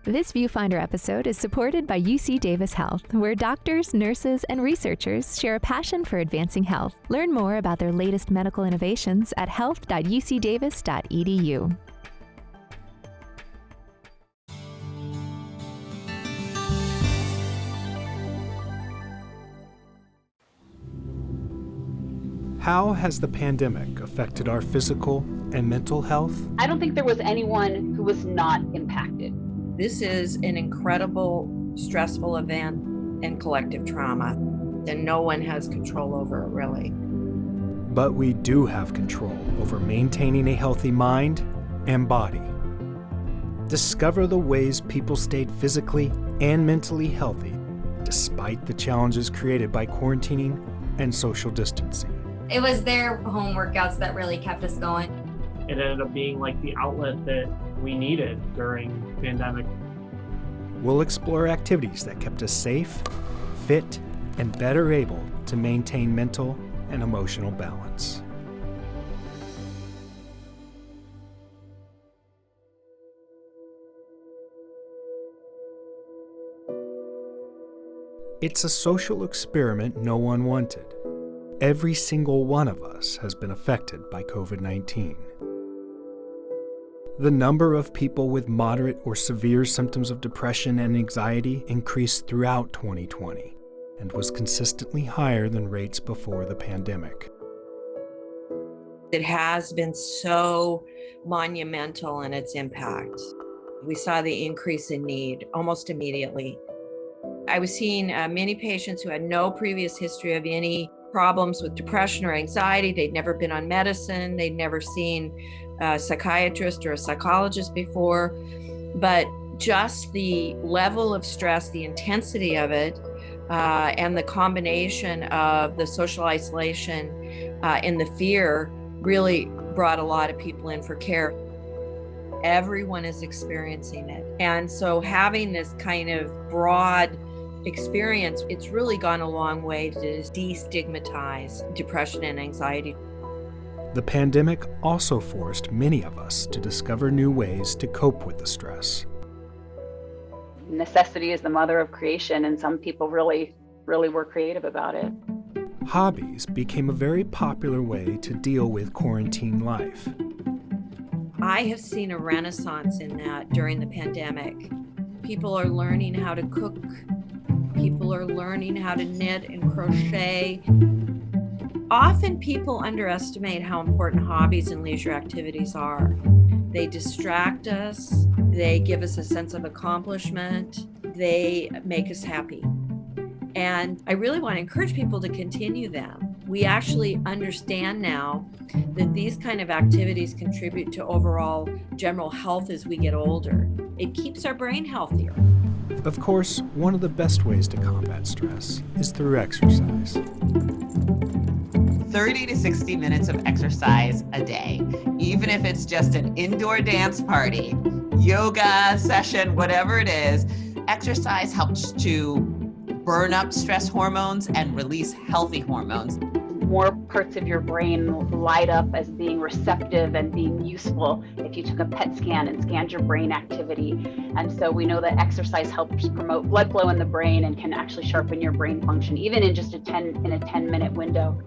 This ViewFinder episode is supported by UC Davis Health, where doctors, nurses, and researchers share a passion for advancing health. Learn more about their latest medical innovations at health.ucdavis.edu. How has the pandemic affected our physical and mental health? I don't think there was anyone who was not impacted. This is an incredible, stressful event and collective trauma, and no one has control over it, really. But we do have control over maintaining a healthy mind and body. Discover the ways people stayed physically and mentally healthy despite the challenges created by quarantining and social distancing. It was their home workouts that really kept us going. It ended up being like the outlet that we needed during the pandemic. We'll explore activities that kept us safe, fit, and better able to maintain mental and emotional balance. It's a social experiment no one wanted. Every single one of us has been affected by COVID-19. The number of people with moderate or severe symptoms of depression and anxiety increased throughout 2020 and was consistently higher than rates before the pandemic. It has been so monumental in its impact. We saw the increase in need almost immediately. I was seeing many patients who had no previous history of any problems with depression or anxiety. They'd never been on medicine. They'd never seen a psychiatrist or a psychologist before. But just the level of stress, the intensity of it, and the combination of the social isolation and the fear really brought a lot of people in for care. Everyone is experiencing it. And so having this kind of broad experience, it's really gone a long way to destigmatize depression and anxiety. The pandemic also forced many of us to discover new ways to cope with the stress. Necessity is the mother of creation, and some people really were creative about it. Hobbies became a very popular way to deal with quarantine life. I have seen a renaissance in that during the pandemic. People are learning how to cook. People are learning how to knit and crochet. Often people underestimate how important hobbies and leisure activities are. They distract us, they give us a sense of accomplishment, they make us happy. And I really want to encourage people to continue them. We actually understand now that these kind of activities contribute to overall general health as we get older. It keeps our brain healthier. Of course, one of the best ways to combat stress is through exercise. 30 to 60 minutes of exercise a day, even if it's just an indoor dance party, yoga session, whatever it is. Exercise helps to burn up stress hormones and release healthy hormones. More parts of your brain light up as being receptive and being useful if you took a PET scan and scanned your brain activity. And so we know that exercise helps promote blood flow in the brain and can actually sharpen your brain function, even in just a 10-minute window.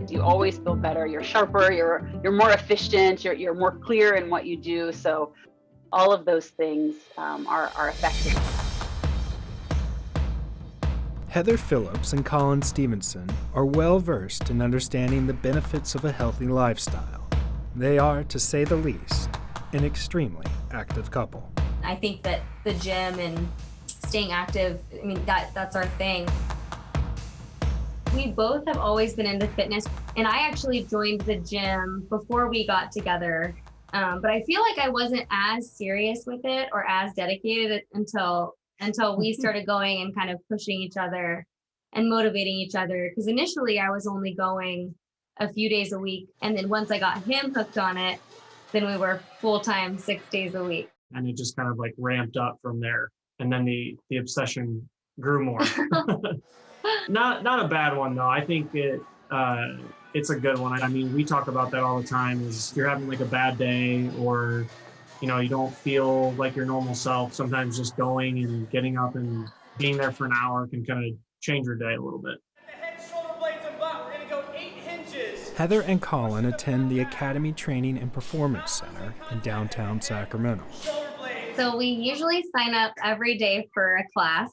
You always feel better, you're sharper, you're more efficient, you're more clear in what you do. So all of those things are effective. Heather Phillips and Colin Stevenson are well versed in understanding the benefits of a healthy lifestyle. They are, to say the least, an extremely active couple. I think that the gym and staying active, that's our thing. We both have always been into fitness, and I actually joined the gym before we got together. But I feel like I wasn't as serious with it or as dedicated until we started going and kind of pushing each other and motivating each other. Because initially I was only going a few days a week. And then once I got him hooked on it, then we were full-time 6 days a week. And it just kind of like ramped up from there. And then the obsession grew more. Not a bad one though. I think it's a good one. I mean, we talk about that all the time is you're having like a bad day or you don't feel like your normal self. Sometimes just going and getting up and being there for an hour can kind of change your day a little bit. Head, shoulder blades, and butt. We're gonna go 8 hinges. Heather and Colin attend the Academy Training and Performance Center in downtown Sacramento. So we usually sign up every day for a class.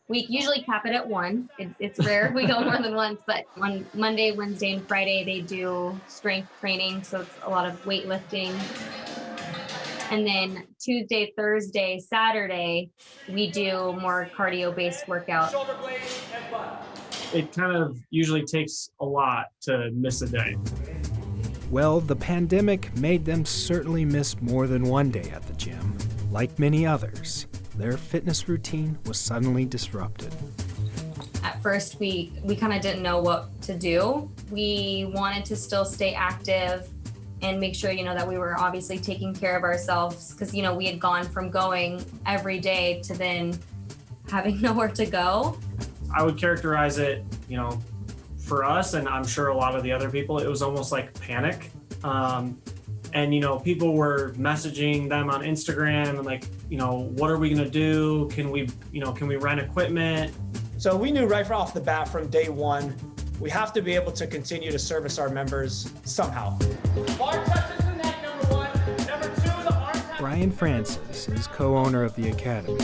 We usually cap it at one. It's rare if we go more than once, but on Monday, Wednesday, and Friday, they do strength training. So it's a lot of weightlifting. And then Tuesday, Thursday, Saturday, we do more cardio-based workouts. Shoulder blades and butt. It kind of usually takes a lot to miss a day. Well, the pandemic made them certainly miss more than one day at the gym. Like many others, their fitness routine was suddenly disrupted. At first, we kind of didn't know what to do. We wanted to still stay active and make sure, that we were obviously taking care of ourselves because, we had gone from going every day to then having nowhere to go. I would characterize it, for us, and I'm sure a lot of the other people, it was almost like panic. And, people were messaging them on Instagram and like, what are we going to do? Can we rent equipment? So we knew right off the bat from day one, we have to be able to continue to service our members somehow. Bar touches the neck, number 1. Number 2, the arm touch. Brian Francis is co-owner of the Academy.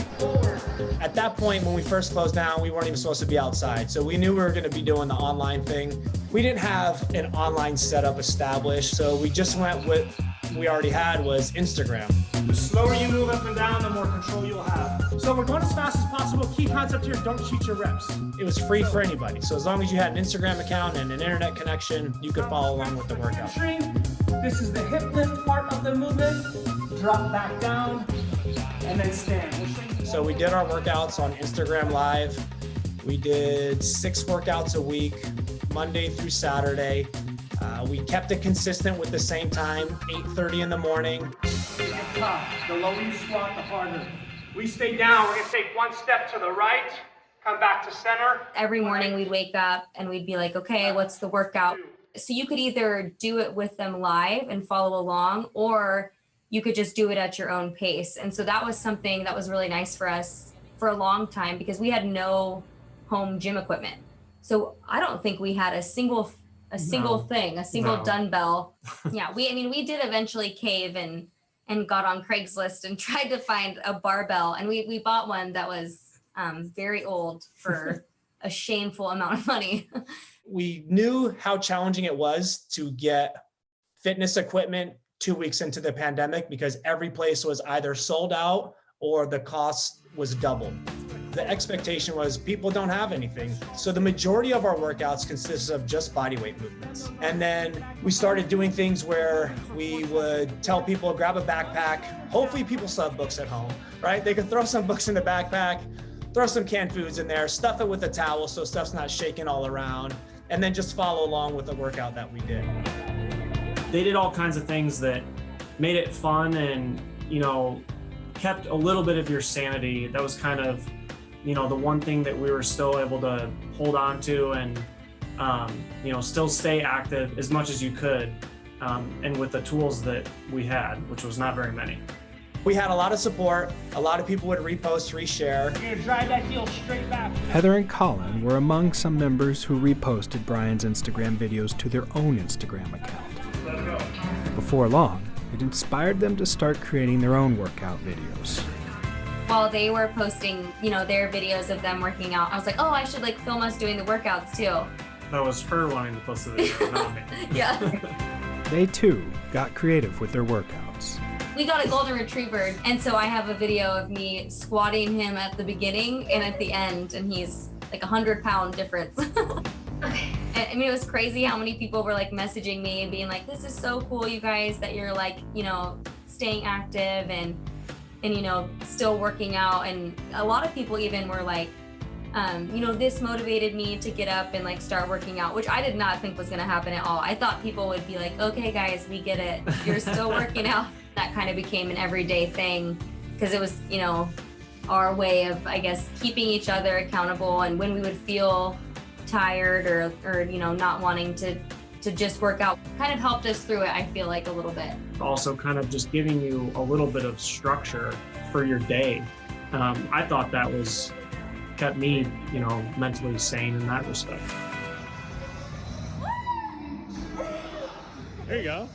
At that point, when we first closed down, we weren't even supposed to be outside. So we knew we were going to be doing the online thing. We didn't have an online setup established. So we just went with we already had was Instagram. The slower you move up and down, the more control you'll have. So we're going as fast as possible. Key concept here, don't cheat your reps. It was free for anybody. So as long as you had an Instagram account and an internet connection, you could follow along with the workout. This is the hip lift part of the movement. Drop back down and then stand. So we did our workouts on Instagram Live. We did 6 workouts a week, Monday through Saturday. We kept it consistent with the same time, 8:30 in the morning. At top, the lower you squat, the harder. We stay down, we're gonna take 1 step to the right, come back to center. Every morning we'd wake up and we'd be like, okay, what's the workout? So you could either do it with them live and follow along, or you could just do it at your own pace. And so that was something that was really nice for us for a long time because we had no home gym equipment. So I don't think we had a single dumbbell. Yeah, we did eventually cave and got on Craigslist and tried to find a barbell, and we bought one that was very old for a shameful amount of money. We knew how challenging it was to get fitness equipment 2 weeks into the pandemic because every place was either sold out or the cost was doubled. The expectation was people don't have anything. So the majority of our workouts consists of just body weight movements. And then we started doing things where we would tell people grab a backpack. Hopefully people still have books at home, right? They could throw some books in the backpack, throw some canned foods in there, stuff it with a towel so stuff's not shaking all around, and then just follow along with the workout that we did. They did all kinds of things that made it fun and, kept a little bit of your sanity. That was kind of, the one thing that we were still able to hold on to and, still stay active as much as you could. And with the tools that we had, which was not very many. We had a lot of support. A lot of people would repost, reshare. You're gonna drive that heel straight back. Heather and Colin were among some members who reposted Brian's Instagram videos to their own Instagram account. Let's go. Before long, it inspired them to start creating their own workout videos. While they were posting, their videos of them working out, I was like, oh, I should film us doing the workouts too. That was her wanting to post the video, not me. Yeah. They too got creative with their workouts. We got a golden retriever, and so I have a video of me squatting him at the beginning and at the end, and he's like 100-pound difference. It was crazy how many people were messaging me and being like, this is so cool, you guys, that you're staying active and still working out. And a lot of people even were like, this motivated me to get up and start working out, which I did not think was going to happen at all. I thought people would be like, okay, guys, we get it. You're still working out. That kind of became an everyday thing because it was, our way of, I guess, keeping each other accountable. And when we would feel tired or not wanting to to just work out kind of helped us through it, I feel like, a little bit. Also kind of just giving you a little bit of structure for your day. I thought that kept me, mentally sane in that respect. There you go.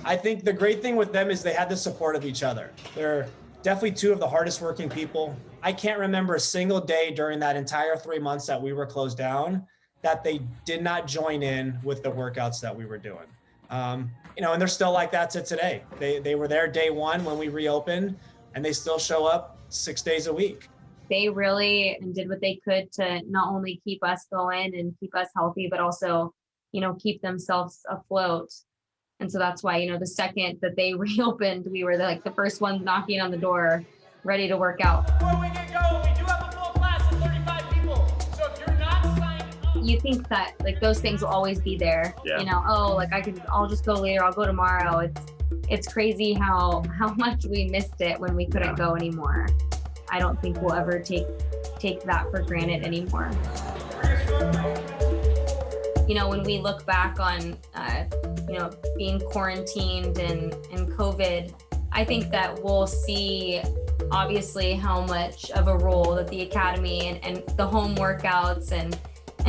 I think the great thing with them is they had the support of each other. They're definitely two of the hardest working people. I can't remember a single day during that entire 3 months that we were closed down that they did not join in with the workouts that we were doing. And they're still like that to today. They were there day one when we reopened, and they still show up 6 days a week. They really did what they could to not only keep us going and keep us healthy, but also, keep themselves afloat. And so that's why, the second that they reopened, we were the first ones knocking on the door, ready to work out. Before we get going, we do have a full class of 35 people. So if you're not signed up. You think that those things will always be there. Yeah. I'll just go later, I'll go tomorrow. It's crazy how much we missed it when we couldn't go anymore. I don't think we'll ever take that for granted anymore. When we look back on, being quarantined and COVID, I think that we'll see obviously how much of a role that the academy and the home workouts and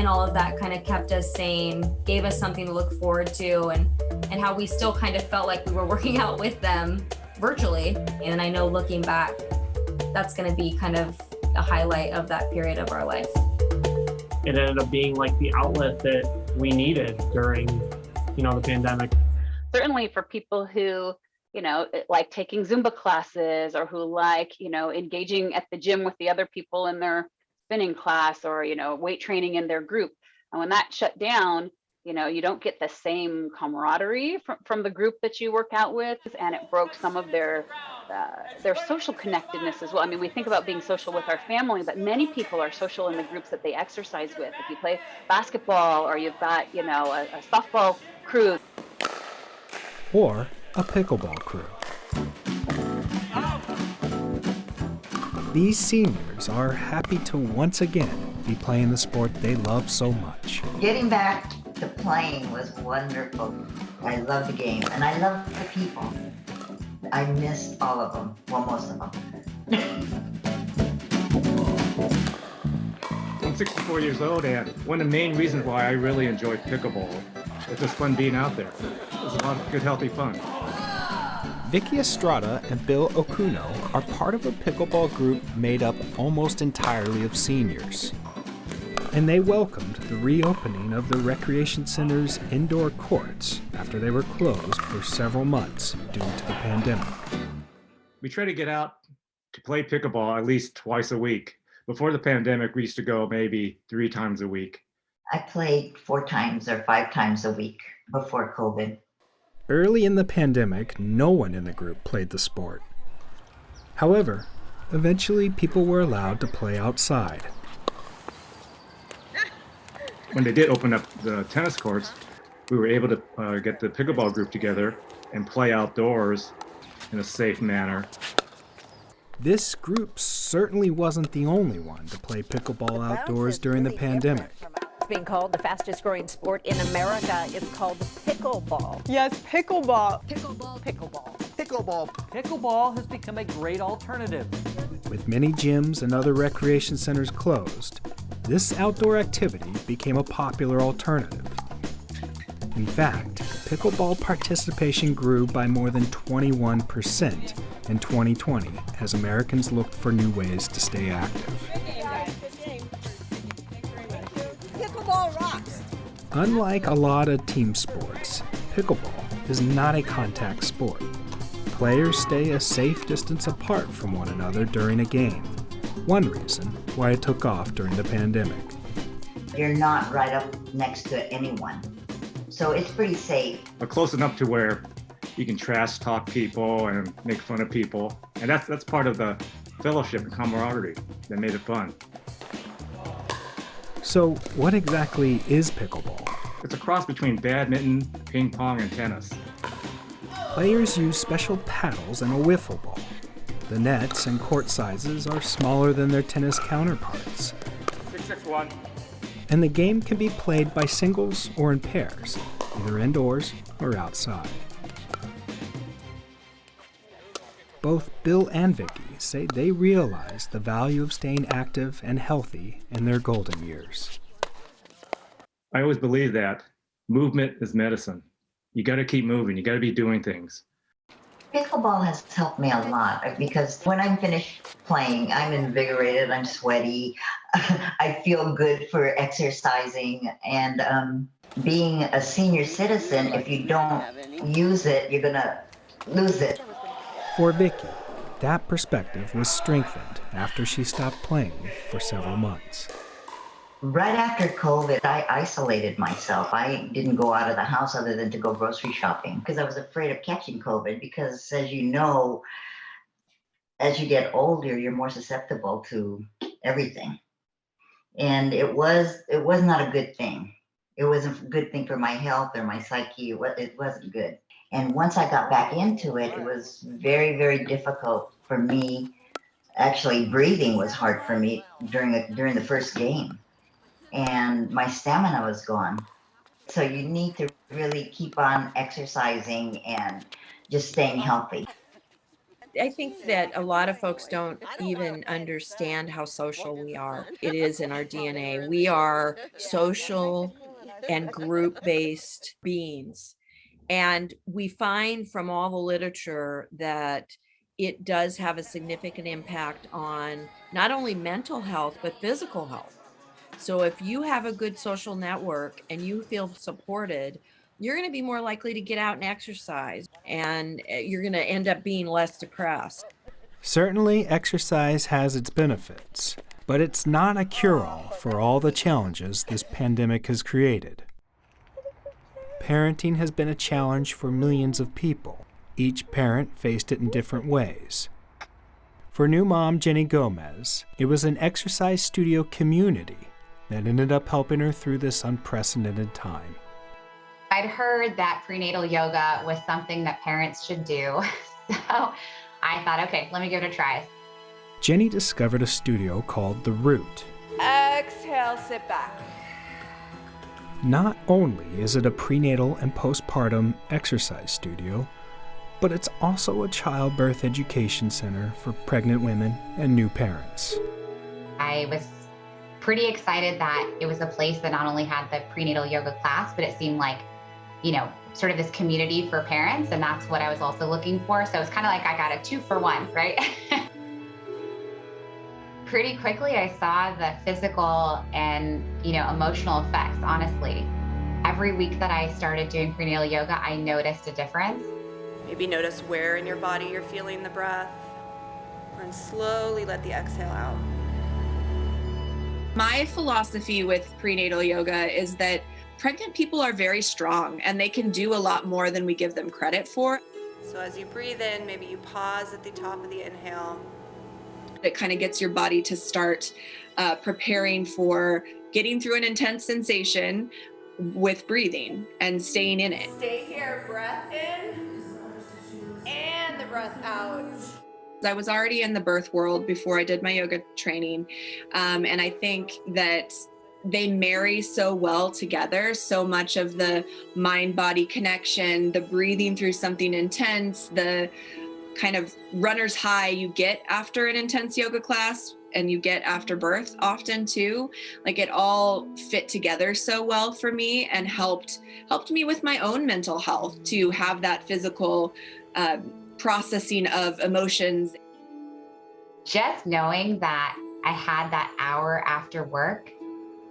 all of that kind of kept us sane, gave us something to look forward to, and how we still kind of felt like we were working out with them virtually. And I know looking back, that's going to be kind of a highlight of that period of our life. It ended up being the outlet that we needed during, the pandemic. Certainly for people who, like taking Zumba classes, or who engaging at the gym with the other people in their spinning class, or, weight training in their group. And when that shut down, you don't get the same camaraderie from the group that you work out with, and it broke some of their social connectedness as well. I mean, we think about being social with our family, but many people are social in the groups that they exercise with. If you play basketball, or you've got, a softball crew. Or a pickleball crew. These seniors are happy to once again be playing the sport they love so much. Getting back to playing was wonderful. I love the game, and I love the people. I miss all of them, well, most of them. I'm 64 years old, and one of the main reasons why I really enjoy pickleball is just fun being out there. It's a lot of good, healthy fun. Vicky Estrada and Bill Okuno are part of a pickleball group made up almost entirely of seniors. And they welcomed the reopening of the recreation center's indoor courts after they were closed for several months due to the pandemic. We try to get out to play pickleball at least twice a week. Before the pandemic, we used to go maybe 3 times a week. I played 4 times or 5 times a week before COVID. Early in the pandemic, no one in the group played the sport. However, eventually people were allowed to play outside. When they did open up the tennis courts, we were able to get the pickleball group together and play outdoors in a safe manner. This group certainly wasn't the only one to play pickleball outdoors during the pandemic. It's being called the fastest growing sport in America. It's called pickleball. Yes, pickleball. Pickleball. Pickleball. Pickleball. Pickleball has become a great alternative. With many gyms and other recreation centers closed, this outdoor activity became a popular alternative. In fact, pickleball participation grew by more than 21% in 2020 as Americans looked for new ways to stay active. Pickleball rocks. Unlike a lot of team sports, pickleball is not a contact sport. Players stay a safe distance apart from one another during a game. One reason why it took off during the pandemic. You're not right up next to anyone, so it's pretty safe. But close enough to where you can trash talk people and make fun of people. And that's part of the fellowship and camaraderie that made it fun. So what exactly is pickleball? It's a cross between badminton, ping pong, and tennis. Players use special paddles and a wiffle ball. The nets and court sizes are smaller than their tennis counterparts. 661. And the game can be played by singles or in pairs. either indoors or outside. Both Bill and Vicki say they realize the value of staying active and healthy in their golden years. I always believe that movement is medicine. You got to keep moving. You got to be doing things. Pickleball has helped me a lot because when I'm finished playing, I'm invigorated, I'm sweaty, I feel good for exercising, and being a senior citizen, if you don't use it, you're gonna lose it. For Vicki, that perspective was strengthened after she stopped playing for several months. Right after COVID, I isolated myself. I didn't go out of the house other than to go grocery shopping because I was afraid of catching COVID because, as you know, as you get older, you're more susceptible to everything. And it was not a good thing. It wasn't a good thing for my health or my psyche. It wasn't good. And once I got back into it, it was very, very difficult for me. Actually, breathing was hard for me during the first game. And my stamina was gone. So you need to really keep on exercising and just staying healthy. I think that a lot of folks don't even understand how social we are. It is in our DNA. We are social and group-based beings. And we find from all the literature that it does have a significant impact on not only mental health, but physical health. So if you have a good social network and you feel supported, you're going to be more likely to get out and exercise, and you're going to end up being less depressed. Certainly, exercise has its benefits, but it's not a cure-all for all the challenges this pandemic has created. Parenting has been a challenge for millions of people. Each parent faced it in different ways. For new mom Jenny Gomez, it was an exercise studio community that ended up helping her through this unprecedented time. I'd heard that prenatal yoga was something that parents should do, so I thought, okay, let me give it a try. Jenny discovered a studio called The Root. Exhale, sit back. Not only is it a prenatal and postpartum exercise studio, but it's also a childbirth education center for pregnant women and new parents. I was pretty excited that it was a place that not only had the prenatal yoga class, but it seemed like, you know, sort of this community for parents, and that's what I was also looking for. So it's kind of like I got a 2-for-1, right? Pretty quickly, I saw the physical and, you know, emotional effects, honestly. Every week that I started doing prenatal yoga, I noticed a difference. Maybe notice where in your body you're feeling the breath, and slowly let the exhale out. My philosophy with prenatal yoga is that pregnant people are very strong and they can do a lot more than we give them credit for. So as you breathe in, maybe you pause at the top of the inhale. It kind of gets your body to start preparing for getting through an intense sensation with breathing and staying in it. Stay here, breath in and the breath out. I was already in the birth world before I did my yoga training, and I think that they marry so well together. So much of the mind-body connection, the breathing through something intense, the kind of runner's high you get after an intense yoga class and you get after birth often too, like it all fit together so well for me and helped me with my own mental health to have that physical processing of emotions. Just knowing that I had that hour after work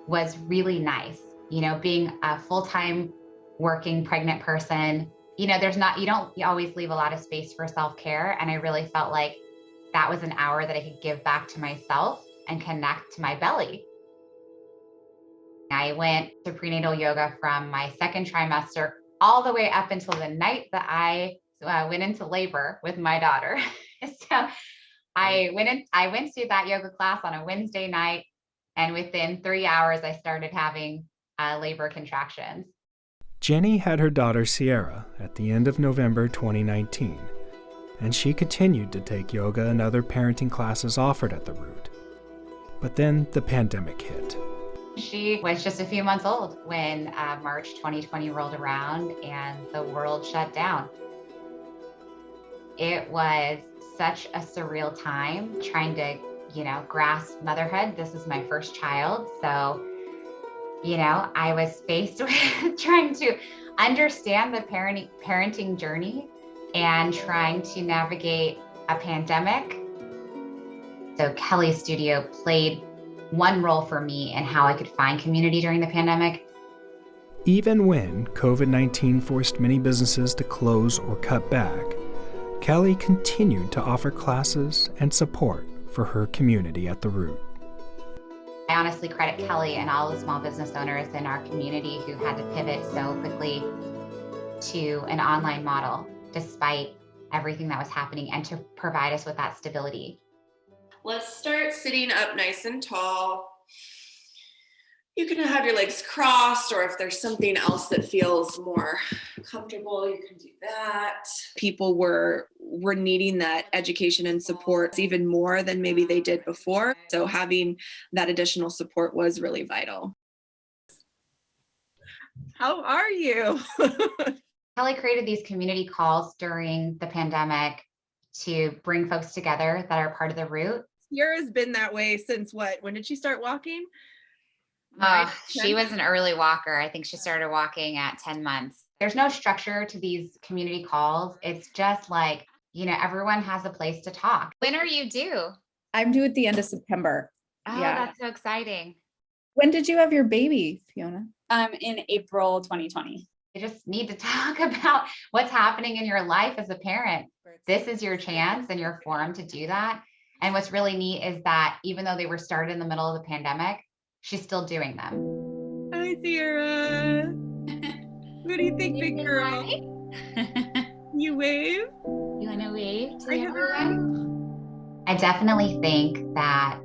was really nice. You know, being a full-time working pregnant person, you know, you don't always leave a lot of space for self-care. And I really felt like that was an hour that I could give back to myself and connect to my belly. I went to prenatal yoga from my second trimester all the way up until the night that I went into labor with my daughter. So I went to that yoga class on a Wednesday night, and within 3 hours, I started having labor contractions. Jenny had her daughter Sierra at the end of November 2019, and she continued to take yoga and other parenting classes offered at the Root. But then the pandemic hit. She was just a few months old when March 2020 rolled around and the world shut down. It was such a surreal time trying to, grasp motherhood. This is my first child. So, I was faced with trying to understand the parenting journey and trying to navigate a pandemic. So Kelly's studio played one role for me in how I could find community during the pandemic. Even when COVID-19 forced many businesses to close or cut back, Kelly continued to offer classes and support for her community at the Root. I honestly credit Kelly and all the small business owners in our community who had to pivot so quickly to an online model, despite everything that was happening, and to provide us with that stability. Let's start sitting up nice and tall. You can have your legs crossed, or if there's something else that feels more comfortable, you can do that. People were needing that education and support even more than maybe they did before. So having that additional support was really vital. How are you? Kelly created these community calls during the pandemic to bring folks together that are part of the Root. Sierra's been that way since what? When did she start walking? She was an early walker. I think she started walking at 10 months. There's no structure to these community calls. It's just like, everyone has a place to talk. When are you due? I'm due at the end of September. Oh, yeah. That's so exciting. When did you have your baby, Fiona? In April 2020. You just need to talk about what's happening in your life as a parent. This is your chance and your forum to do that. And what's really neat is that even though they were started in the middle of the pandemic, she's still doing them. Hi, Sierra. What do you think, big girl? You wave? You want to wave to everyone? I definitely think that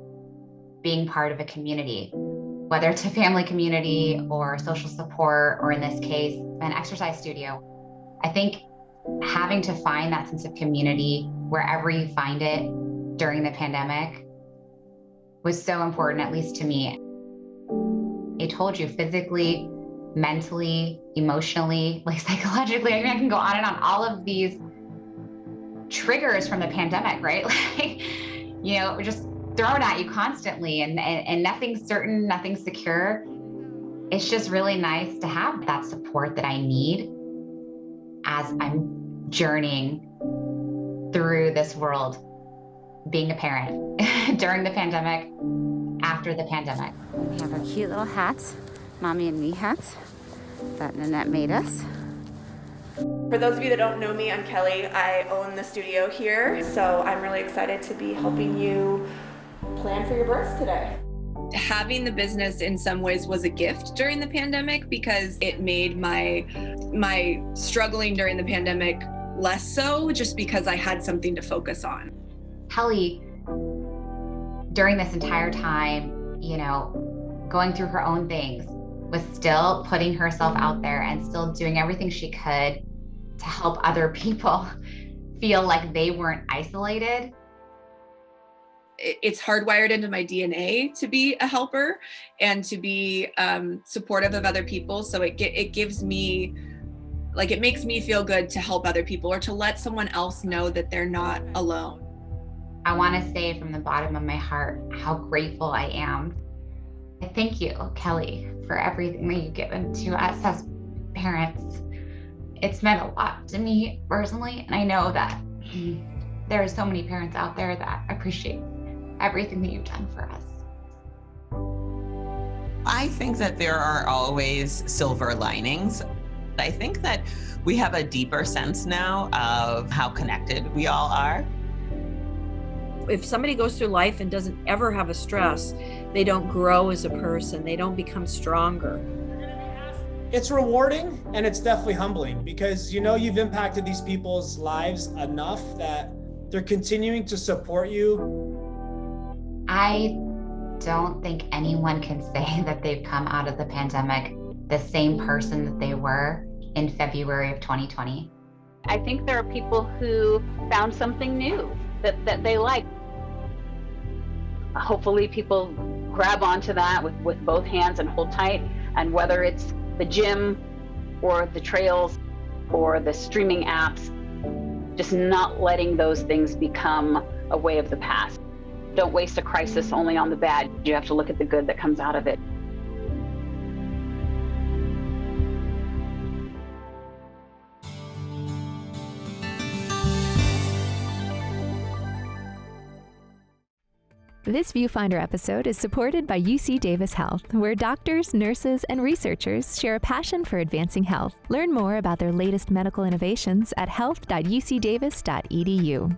being part of a community, whether it's a family community or social support, or in this case, an exercise studio, I think having to find that sense of community wherever you find it during the pandemic was so important, at least to me. I told you, physically, mentally, emotionally, like psychologically, I can go on and on, all of these triggers from the pandemic, right? Like, we're just thrown at you constantly, and nothing's certain, nothing's secure. It's just really nice to have that support that I need as I'm journeying through this world, being a parent during the pandemic, after the pandemic. We have our cute little hats, mommy and me hats that Nanette made us. For those of you that don't know me, I'm Kelly. I own the studio here, so I'm really excited to be helping you plan for your birth today. Having the business in some ways was a gift during the pandemic because it made my struggling during the pandemic less so, just because I had something to focus on. Kelly, during this entire time, going through her own things, was still putting herself out there and still doing everything she could to help other people feel like they weren't isolated. It's hardwired into my DNA to be a helper and to be supportive of other people. So it gives me, it makes me feel good to help other people or to let someone else know that they're not alone. I want to say from the bottom of my heart how grateful I am. I thank you, Kelly, for everything that you've given to us as parents. It's meant a lot to me personally, and I know that there are so many parents out there that appreciate everything that you've done for us. I think that there are always silver linings. I think that we have a deeper sense now of how connected we all are. If somebody goes through life and doesn't ever have a stress, they don't grow as a person. They don't become stronger. It's rewarding and it's definitely humbling because you've impacted these people's lives enough that they're continuing to support you. I don't think anyone can say that they've come out of the pandemic the same person that they were in February of 2020. I think there are people who found something new that they like. Hopefully people grab onto that with both hands and hold tight. And whether it's the gym or the trails or the streaming apps, just not letting those things become a way of the past. Don't waste a crisis only on the bad. You have to look at the good that comes out of it. This ViewFinder episode is supported by UC Davis Health, where doctors, nurses, and researchers share a passion for advancing health. Learn more about their latest medical innovations at health.ucdavis.edu.